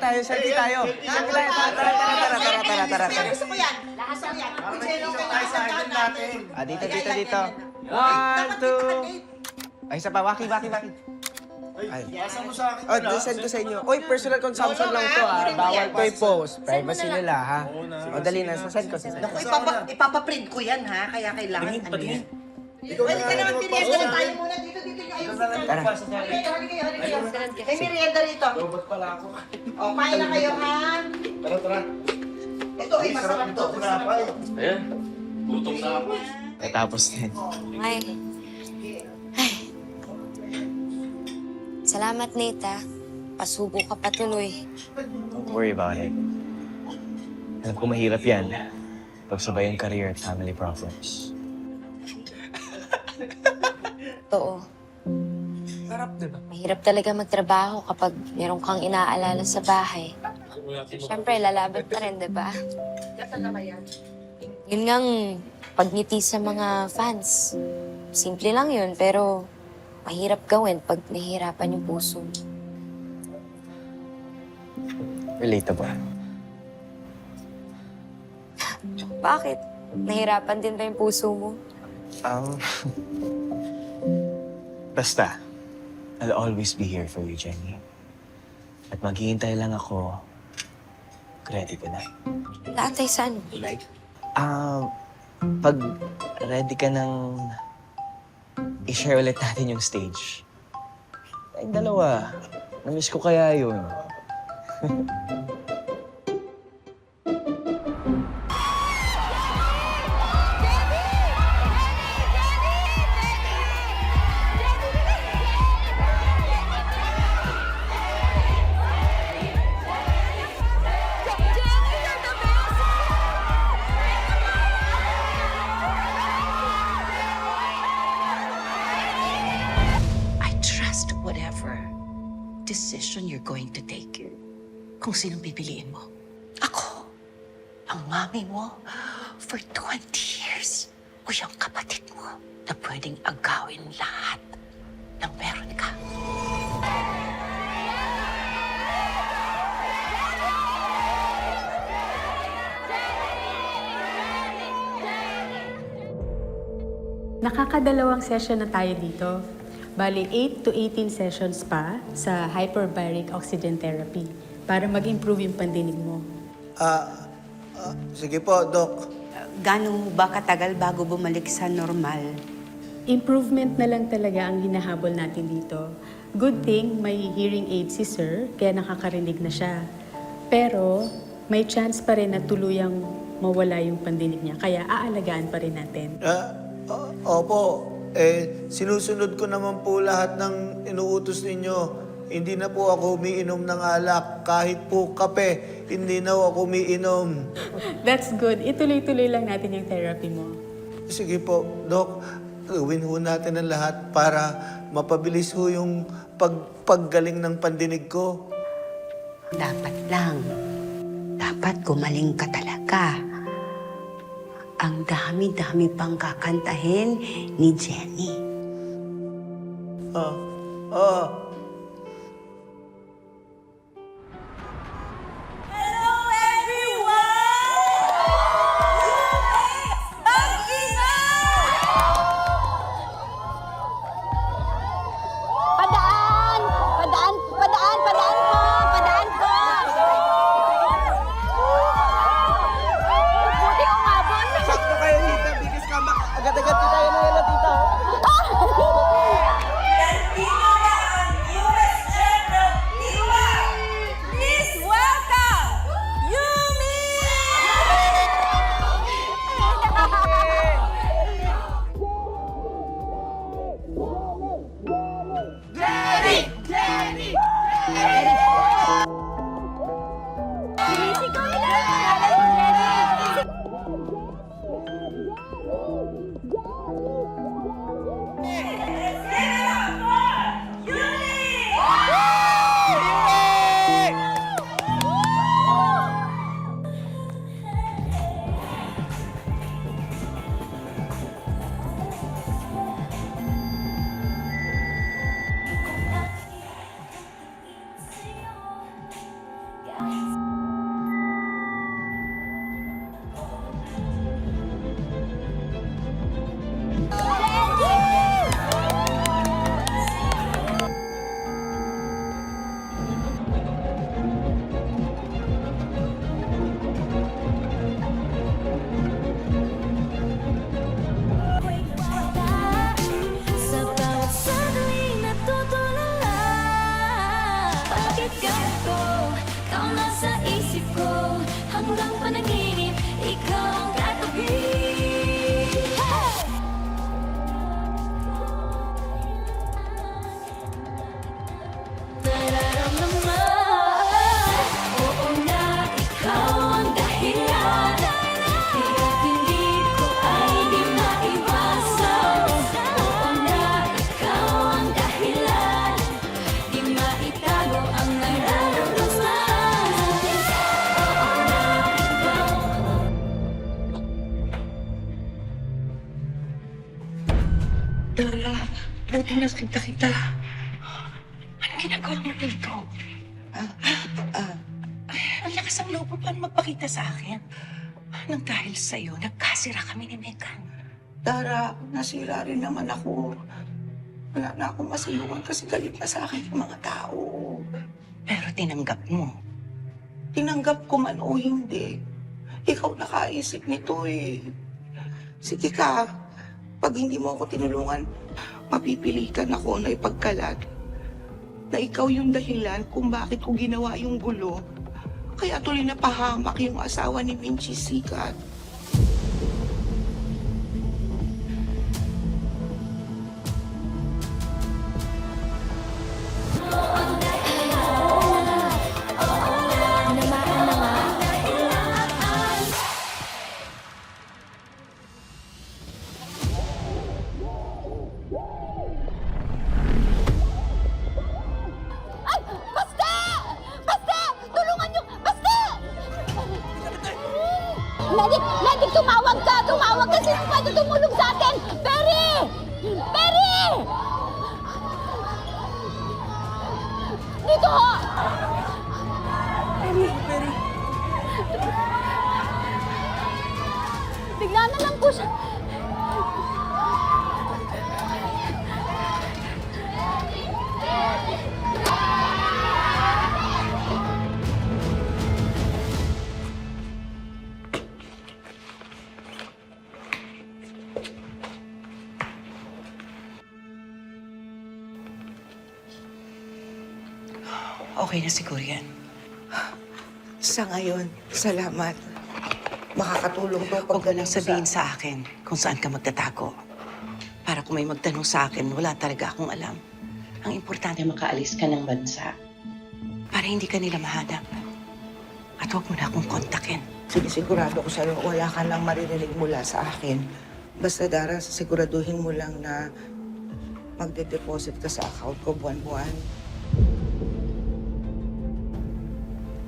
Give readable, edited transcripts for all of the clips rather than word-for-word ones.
tayo, selfie tayo. Selfie tayo, tara. Gusto ko yan. Lahat ko yan. Kung sino tayo sa akin natin. Dito. 1, 2. Ay, isa pa, waki. Ay, pasa mo sa akin. Oh, send ko sa inyo. Oy, personal consumption lang to, ha. Bawal to i-post. Privacy nila, ha. O, dali na. Send ko. Naku, ipapaprint ko yan, ha? Kaya kailangan ano yan. Pwede ka naman merienda na tayo muna. Dito yung ayos. Tara. Halika kayo. May merienda rito. Robot pala ako. O, kain na kayo, ha? Tara. Ito ay masarap to. Ayan. Gutom na ako. Tapos din. Ay. Salamat, Nate, ah. Pasubo ka patuloy. Don't worry about it. Alam ko mahirap yan. Pagsabay ang career at family problems. Totoo. Sarap, di ba? Mahirap talaga magtrabaho kapag meron kang inaalala sa bahay. Siyempre, lalaban pa rin, di ba? Yun ngang pagngiti sa mga fans. Simple lang yun, pero mahirap gawin pag nahihirapan yung puso. Relatable. Bakit? Nahirapan din ba yung puso mo? Basta, I'll always be here for you, Jenny. At maghihintay lang ako. Ready ka na. Lahat ay saan? Pag ready ka nang i-share ulit natin yung stage. Ay, dalawa. Namiss ko kaya yun. I trust whatever decision you're going to take. Kung sinong pipiliin mo. Ako, ang mami mo, for 20 years. O yung kapatid mo na pwedeng agawin lahat ng meron ka. Nakakadalawang session na tayo dito. Bali, 8 to 18 sessions pa sa hyperbaric oxygen therapy para mag-improve yung pandinig mo. Sige po, Doc. Gano'n ba katagal bago bumalik sa normal? Improvement na lang talaga ang hinahabol natin dito. Good thing may hearing aid si Sir, kaya nakakarinig na siya. Pero may chance pa rin na tuluyang mawala yung pandinig niya, kaya aalagaan pa rin natin. Opo. Sinusunod ko naman po lahat ng inuutos ninyo. Hindi na po ako umiinom ng alak. Kahit po kape, hindi na ako umiinom. That's good. Ituloy-tuloy lang natin yung therapy mo. Sige po, Doc. Gawin ho natin ang lahat para mapabilis ho yung paggaling ng pandinig ko. Dapat lang. Dapat gumaling ka talaga. Ang dami-dami pang kakantahin ni Jenny. Padaan ko! Buti umabot! Sakto kayo, Tita. Biggest comeback. Agad-agad tayo na yan, Tita. Please welcome Yumi! Dara, buti na kita. Anong ginagawa mo dito? Ang lakas ang loob mo pa magpakita sa akin. Nang dahil sa'yo, nagkasira kami ni Megan. Dara, nasira rin naman ako. Wala na akong masilungan kasi galit na sa akin yung mga tao. Pero tinanggap mo. Tinanggap ko man o hindi. Ikaw nakaisip nito eh. Sige ka, pag hindi mo ako tinulungan, mapipilitan ako na ipagkalat na ikaw yung dahilan kung bakit ko ginawa yung gulo. Kaya tuloy na pahamak yung asawa ni Minchie Sikat. Medic, tumawag ka! Tumawag ka! Sino pwede tumulong sa atin? Perry! Perry! Dito ho! Perry! Bigla na lang po siya. Okay na siguro yan. Sa ngayon, salamat. Makakatulong to pag Huwag mo nang sabihin sa akin kung saan ka magtatago. Para kung may magtanong sa akin, wala talaga akong alam. Ang importante, makaalis ka ng bansa. Para hindi ka nila mahanap. At huwag mo na akong kontakin. Sige, sigurado ko sa'yo, wala ka nang maririnig mula sa akin. Basta, Dara, siguraduhin mo lang na magde-deposit ka sa account ko buwan-buwan.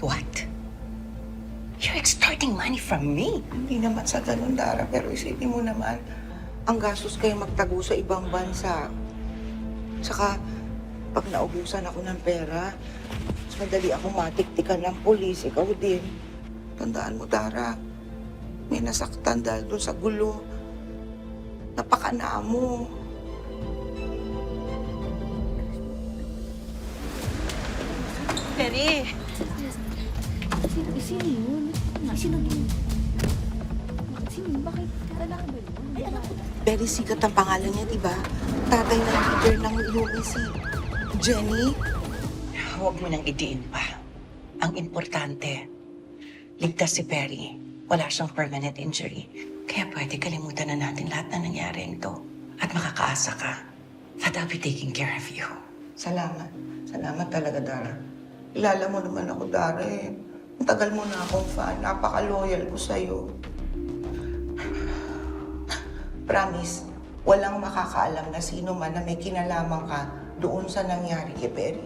What? You're extorting money from me? Hindi naman sa ganun, Dara, pero isipin mo naman, ang gastos kayo magtago sa ibang bansa. Saka, pag naubusan ako ng pera, mas madali akong matiktikan ng polis, ikaw din. Tandaan mo, Dara, may nasaktan dahil doon sa gulo. Napakanaa mo. Perry! Sino yun? Sino yun? Sino yun? Bakit? Lalaki ba yun? Very sikat ang pangalan niya, di ba? Tatay ng leader ng Lumi, si Jenny. Huwag mo nang idiin pa. Ang importante, ligtas si Perry. Wala siyang permanent injury. Kaya pwede kalimutan na natin lahat na nangyari nito. At makakaasa ka that I'll be taking care of you. Salamat. Salamat talaga, Dara. Kilala mo naman ako, Dara eh. Ang tagal mo na akong fan. Napaka-loyal ko sa'yo. Promise, walang makakaalam na sino man na may kinalaman ka doon sa nangyari kay Perry.